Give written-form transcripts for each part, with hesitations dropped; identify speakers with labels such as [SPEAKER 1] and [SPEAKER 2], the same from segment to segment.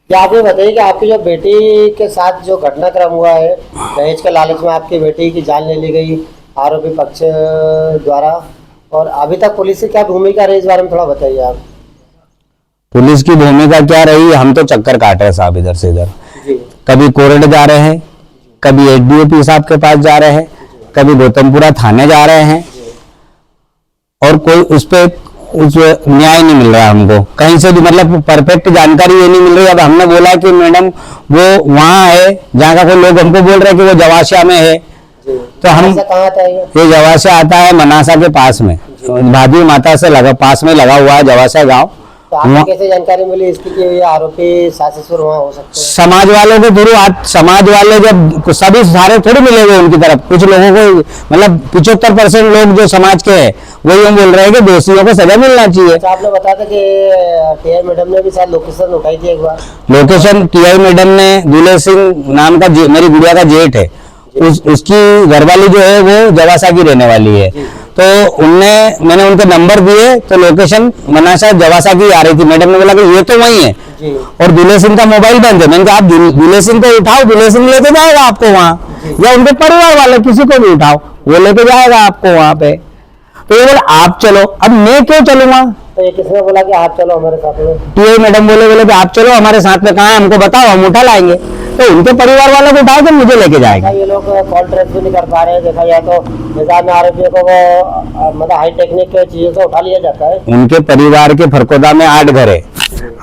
[SPEAKER 1] क्या आप ये बताइए कि आपकी जो बेटी के साथ जो घटनाक्रम हुआ है, दहेज के लालच में आपकी बेटी की जान ले ली गई आरोपी पक्ष द्वारा, और अभी तक पुलिस की क्या भूमिका रही, इस बारे में थोड़ा बताइए आप।
[SPEAKER 2] पुलिस की भूमिका क्या रही, हम तो चक्कर काट रहे हैं साहब इधर से इधर।
[SPEAKER 1] जी
[SPEAKER 2] कभी कोर्ट जा रहे हैं, कभी एसडीओपी साहब के पास जा रहे हैं, कभी गौतमपुरा थाने जा रहे हैं, और कोई उस न्याय नहीं मिल रहा हमको कहीं से भी, मतलब परफेक्ट जानकारी ये नहीं मिल रही। अब हमने बोला कि मैडम वो वहाँ है जहाँ का कोई लोग हमको बोल रहे हैं कि वो जवासिया में है, तो हम
[SPEAKER 1] कहाँ आता है
[SPEAKER 2] ये जवासिया आता है मनासा के पास में, भाभी माता से लगा पास में लगा हुआ है जवासिया गाँव।
[SPEAKER 1] तो आपको कैसे जानकारी मिली इसकी कि ये आरोपी सास ससुर वहाँ हो सकते हैं?
[SPEAKER 2] समाज वालों के थ्रू, आज समाज वाले जब सभी सारे थोड़ी मिलेंगे उनकी तरफ, कुछ लोगों को मतलब 75% लोग जो समाज के हैं वही हम बोल रहे हैं कि दोषियों को सजा मिलना चाहिए।
[SPEAKER 1] अच्छा, आपने बताया था कि टीआई मैडम ने भी शायद लोकेशन उठाई थी एक बार।
[SPEAKER 2] लोकेशन टीआई मैडम ने, दूल्हे सिंह नाम का मेरी गुड़िया का जेठ है, उसकी घरवाली जो है वो जवासा की रहने वाली है, तो मैंने उनके नंबर दिए तो लोकेशन मनासा जवासा की आ रही थी। मैडम ने बोला कि ये तो वही है
[SPEAKER 1] जी।
[SPEAKER 2] और दूल्हे सिंह का मोबाइल बंद है। मैंने कहा आप दूल्हे सिंह को उठाओ, दूल्हे सिंह लेके जाएगा आपको वहाँ, या उनके परिवार वाले किसी को भी उठाओ, वो लेके जाएगा आपको वहाँ पे। तो ये बोले आप चलो, अब मैं क्यों चलूंगा?
[SPEAKER 1] तो ये किसने बोला कि आप चलो हमारे साथ में?
[SPEAKER 2] टीआई मैडम बोले कि आप चलो हमारे साथ में, कहाँ है हमको बताओ, हम उठा लाएंगे। तो उनके परिवार वालों को उठाओ तो मुझे लेके जाएगा।
[SPEAKER 1] ये लोग कॉल ट्रेस भी नहीं कर पा रहे हैं, देखा जाए तो निजाम में आरोपियों को वो मतलब हाई टेक्निक की चीजों से उठा लिया जाता है।
[SPEAKER 2] उनके परिवार के फरकोदा में 8 घर है,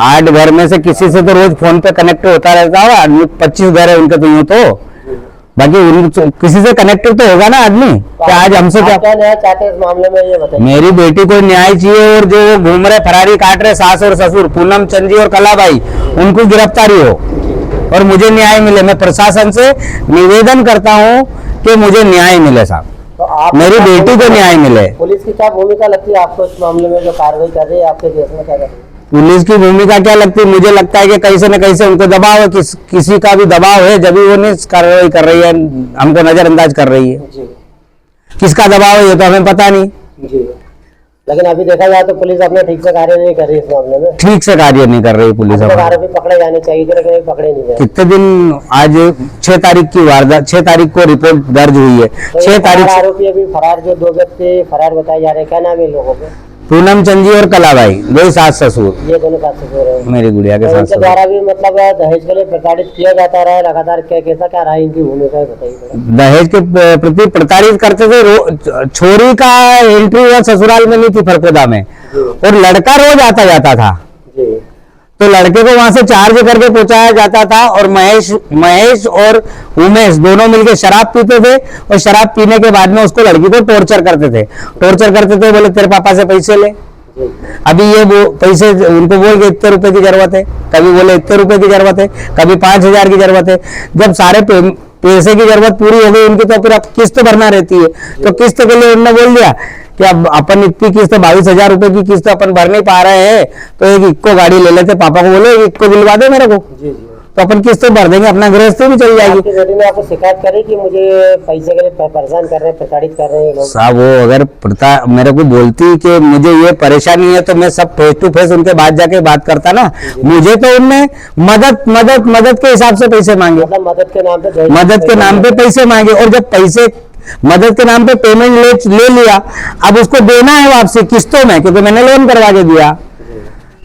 [SPEAKER 2] 8 घर में से किसी से तो रोज फोन पे कनेक्ट होता रहता है। आदमी 25 घर है उनके, तो यूं तो बाकी किसी से कनेक्टेड तो होगा ना आदमी। क्या आज हमसे क्या
[SPEAKER 1] न्याय चाहते हैं इस मामले में, ये बताइए।
[SPEAKER 2] मेरी बेटी को न्याय चाहिए, और जो घूम रहे फरारी काट रहे सास और ससुर पूनम चंद जी और कलाबाई, उनको गिरफ्तारी हो और मुझे न्याय मिले। मैं प्रशासन से निवेदन करता हूँ कि मुझे न्याय मिले साहब,
[SPEAKER 1] तो आप
[SPEAKER 2] मेरी बेटी को न्याय मिले।
[SPEAKER 1] पुलिस की क्या भूमिका लगती है आपको इस मामले में, जो कार्रवाई कर रही है आपके देश में, क्या कर रही है?
[SPEAKER 2] पुलिस की भूमिका क्या लगती है, मुझे लगता है कि कहीं से न कहीं से उनको दबाव है, किसी का भी दबाव है, जब भी वो नहीं कार्रवाई कर रही है, हमको नजरअंदाज कर रही है।
[SPEAKER 1] जी।
[SPEAKER 2] किसका दबाव है ये तो हमें पता नहीं।
[SPEAKER 1] जी, लेकिन अभी देखा जाए तो पुलिस अपने ठीक से कार्य नहीं कर रही इस मामले में।
[SPEAKER 2] ठीक से कार्य नहीं कर रही पुलिस।
[SPEAKER 1] आरोपी पकड़े जाने चाहिए थे लेकिन पकड़े नहीं गए।
[SPEAKER 2] कितने दिन, आज 6 तारीख की वारदात, 6 तारीख को रिपोर्ट दर्ज हुई है।
[SPEAKER 1] तो
[SPEAKER 2] 6 तारीख
[SPEAKER 1] आरोपी अभी फरार, जो 2 व्यक्ति फरार बताए जा रहे हैं, क्या नाम है लोगों के?
[SPEAKER 2] पूनम चंद जी और कलाबाई, 2 सास ससुर,
[SPEAKER 1] ये दोनों सास ससुर हैं
[SPEAKER 2] मेरी गुड़िया के
[SPEAKER 1] तो
[SPEAKER 2] सास
[SPEAKER 1] इनके
[SPEAKER 2] ससुर।
[SPEAKER 1] द्वारा भी मतलब दहेज के लिए प्रताड़ित किया जाता रहा है लगातार, कैसा क्या रहा इनकी भूमिका है बताइए।
[SPEAKER 2] दहेज के प्रति प्रताड़ित करते थे। छोरी का एंट्री हुआ ससुराल में नहीं थी फरकोदा में, और लड़का रोज आता जाता था,
[SPEAKER 1] जी।
[SPEAKER 2] तो लड़के को वहां से चार्ज करके पहुंचाया जाता था, और महेश और उमेश दोनों मिलकर शराब पीते थे, और शराब पीने के बाद में उसको लड़की को टॉर्चर करते थे। बोले तेरे पापा से पैसे ले। अभी ये वो पैसे उनको बोल के इतने रुपए की जरूरत है, कभी बोले इतने रुपए की जरूरत है, कभी 5000 की जरूरत है। जब सारे पैसे की जरूरत पूरी हो गई उनकी, तो फिर अब किस्त भरना रहती है, तो किस्त के लिए उन्होंने बोल दिया कि अब अपन इतनी किस्त 22,000 रुपए की किस्त अपन भर नहीं पा रहे हैं, तो एक इक्को गाड़ी ले लेते। पापा को बोले इक्को दिलवा दे मेरे को,
[SPEAKER 1] जी।
[SPEAKER 2] तो अपन किस्त भर देंगे, अपना गृहस्थी भी चल जाएगी।
[SPEAKER 1] आपकी बेटी ने आपको शिकायत करी कि मुझे पैसे के लिए परेशान कर रहे हैं, प्रताड़ित कर रहे हैं लोग?
[SPEAKER 2] साहब वो अगर मेरे को बोलती कि मुझे ये परेशानी है, तो मैं सब फेस टू फेस उनके बाद जाके बात करता ना। मुझे तो उनने मदद के हिसाब से पैसे मांगे,
[SPEAKER 1] मतलब मदद के नाम पे
[SPEAKER 2] पैसे मांगे, और जब पैसे मदद के नाम पे पेमेंट ले लिया, अब उसको देना है वापसी किस्तों में, क्योंकि मैंने लोन करवा के दिया,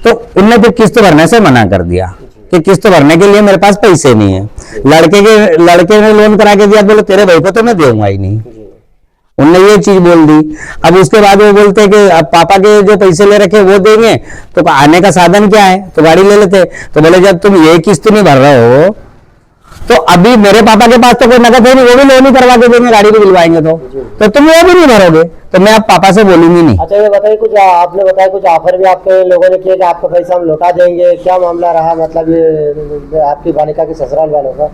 [SPEAKER 2] तो उनने फिर किस्त भरने से मना कर दिया कि किस्त भरने के लिए मेरे पास पैसे नहीं है। लड़के ने लोन करा के दिया, बोले तेरे भाई को तो मैं दूंगा ही नहीं, उनने ये चीज बोल दी। अब उसके बाद वो बोलते कि अब पापा के जो पैसे ले रखे वो देंगे, तो आने का साधन क्या है, तो गाड़ी ले लेते। तो बोले जब तुम ये किस्त नहीं भर रहे हो, तो अभी मेरे पापा के पास तो कोई नकद है नहीं, वो भी लोन ही करवा के देंगे, गाड़ी भी दिलवाएंगे, तो तुम वो भी नहीं भरोगे, तो मैं अब पापा से बोलूंगी नहीं।
[SPEAKER 1] अच्छा, ये बताइए, कुछ आपने बताया कुछ ऑफर भी आपके लोगों ने किया कि आपका पैसा हम लौटा देंगे, क्या मामला रहा? मतलब ये आपकी बालिका के ससुराल वालों का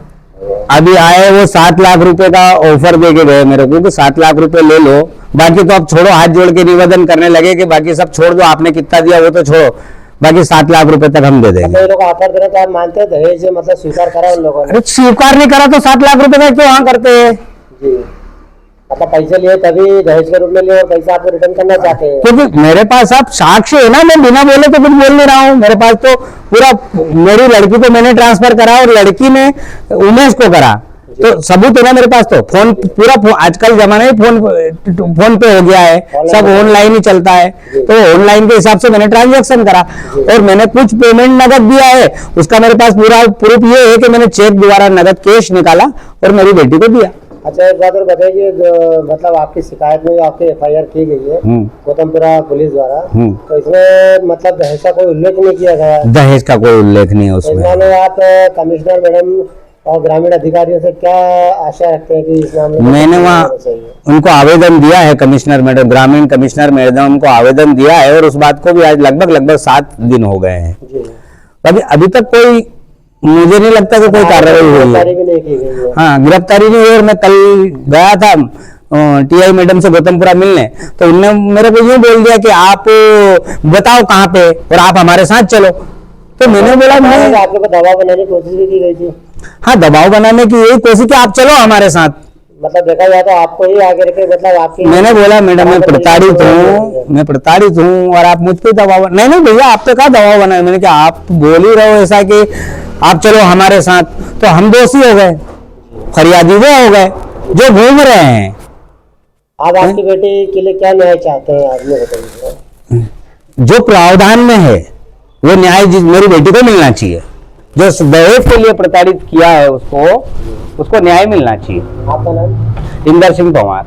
[SPEAKER 2] अभी आए वो 7 लाख रुपए का ऑफर दे के गए मेरे को कि 7 लाख रुपए ले लो, बाकी तो अब छोड़ो। हाथ जोड़ के निवेदन करने लगे कि बाकी सब छोड़ दो, आपने कितना दिया वो तो छोड़ो, बाकी 7 लाख रुपए तक हम दे देंगे।
[SPEAKER 1] लोग ऑफर दे रहे थे, आप मानते हैं दहेज मतलब स्वीकार करा उन लोगों ने?
[SPEAKER 2] अरे स्वीकार नहीं करा तो 7 लाख रुपए का क्यों वहां करते हैं?
[SPEAKER 1] जी, मतलब पैसे लिए तभी दहेज के रूप में लिए और पैसा आपको रिटर्न करना चाहते हैं?
[SPEAKER 2] क्योंकि मेरे पास अब साक्ष्य है ना, मैं बिना बोले तो कुछ बोल नहीं रहा हूँ। मेरे पास तो पूरा, मेरी लड़की को मैंने ट्रांसफर करा और लड़की ने उमेश को करा, तो सबूत है ना मेरे पास। तो फोन पूरा आजकल जमाना ही फोन पे हो गया है, सब ऑनलाइन ही चलता है, तो ऑनलाइन के हिसाब से मैंने ट्रांजैक्शन करा और मैंने कुछ पेमेंट नगद दिया है, उसका मेरे पास पूरा प्रूफ ये है कि मैंने चेक द्वारा नगद कैश निकाला और मेरी बेटी को दिया।
[SPEAKER 1] अच्छा, एक बात और बताइए, जो मतलब आपकी शिकायत में आपकी FIR की गई है गौतमपुरा पुलिस द्वारा, तो इसमें मतलब दहेज का कोई उल्लेख नहीं किया गया है?
[SPEAKER 2] दहेज का कोई उल्लेख नहीं है उसमें।
[SPEAKER 1] इसमें आप कमिश्नर मैडम और ग्रामीण अधिकारियों से क्या आशा रखते हैं कि इस मामले में?
[SPEAKER 2] मैंने वहाँ उनको आवेदन दिया है, कमिश्नर मैडम, ग्रामीण कमिश्नर मैडम को आवेदन दिया है और उस बात को भी आज लगभग 7 दिन हो गए हैं। अभी तक कोई, मुझे नहीं लगता कि कोई कार्रवाई हुई है। हाँ, गिरफ्तारी नहीं हुई। और मैं कल गया था TI मैडम से गौतमपुरा मिलने, तो उनने मेरे को यूं बोल दिया कि आप बताओ कहाँ पे और आप हमारे साथ चलो। तो मैंने बोला मैं,
[SPEAKER 1] आपके ऊपर दबाव बनाने की कोशिश भी की गई थी?
[SPEAKER 2] हाँ, दबाव बनाने की यही कोशिश कि आप चलो हमारे साथ।
[SPEAKER 1] मतलब देखा जाए तो आपको ही आगे रखे, मतलब आपकी, मैंने
[SPEAKER 2] बोला मैडम मैं प्रताड़ित हूँ और आप मुझ पे दबाव, नहीं भैया आप पे क्या दबाव बना है। मैंने कहा आप बोल ही रहे हो ऐसा कि आप चलो हमारे साथ, तो हम दोषी हो गए, फरियादी वो हो गए जो घूम रहे हैं।
[SPEAKER 1] आप आपकी बेटी के लिए क्या न्याय चाहते हैं, आपने बताइए।
[SPEAKER 2] जो प्रावधान में है वो न्याय मेरी बेटी को मिलना चाहिए। जो दहेज के लिए प्रताड़ित किया है उसको न्याय मिलना चाहिए।
[SPEAKER 1] आपका नाम?
[SPEAKER 2] इंदर सिंह पवार।